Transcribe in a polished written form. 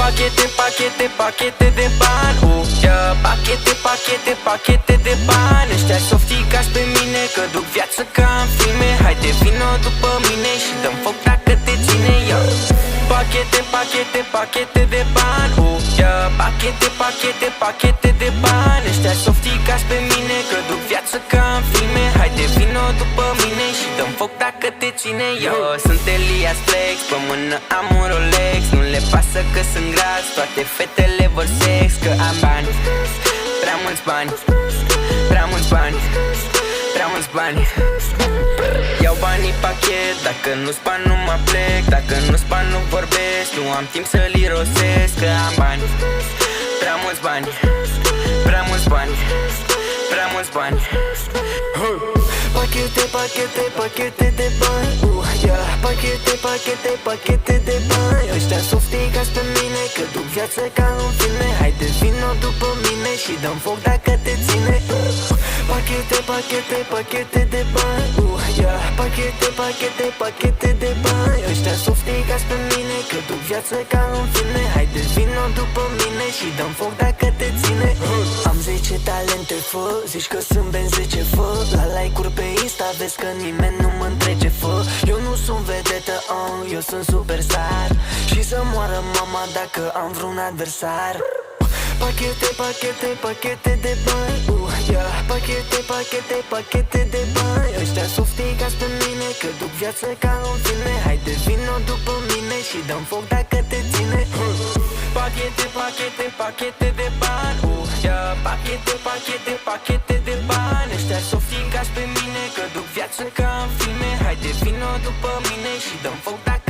Pachete, pachete, pachete de bani, yeah. Pachete, pachete, pachete de bani. Ăștia softicați pe mine că duc viață ca în filme. Haide vino după mine și dăm foc dacă te ține, yeah. Pachete, pachete, pachete de bani, yeah. Pachete, pachete, pachete de bani. Ăștia softicați pe mine că duc viață ca în filme. Haide vino după mine și dăm foc dacă te ține, yo. Sunt Elias Flex, pe mână am un Rolex. Nu le pasă că sunt gras, toate fetele vor sex. Că am bani, prea mulți bani, prea mulți bani, prea mulți bani. Iau banii pachet, dacă nu-s bani nu mă plec. Dacă nu-s bani nu vorbesc, nu am timp să-l irosesc. Că am bani, prea mulți bani, prea mulți bani, prea mulți bani. Pachete, pachete, pachete de bani, yeah. Pachete, pachete, pachete de bani. Ăștia softicați pe mine că duc viață ca în filme. Haide vino după mine și dăm foc dacă te ține. Pachete, pachete, pachete de bani, yeah. Pachete, pachete, pachete de bani. Ăștia softicați pe mine că duc viață ca în filme. Haide vino după mine și dăm foc dacă te ține. Am 10 talente, fă, zici că sunt ben 10, fă. La like-uri pe Insta vezi că nimeni nu mă întrege, fă. Eu nu sunt vedetă, eu sunt superstar. Și să moară mama dacă am vreun adversar. Pachete, pachete, pachete de bani, yeah. Pachete, pachete, pachete de bani. Ăștia softicați pe mine că duc viață ca în filme. Haide vino după mine și dăm foc dacă te ține. Pachete, pachete, pachete de bani, yeah. Pachete, pachete, pachete de bani. Ăștia softicați pe mine că duc viață ca în filme. Haide vino după mine și dăm foc dacă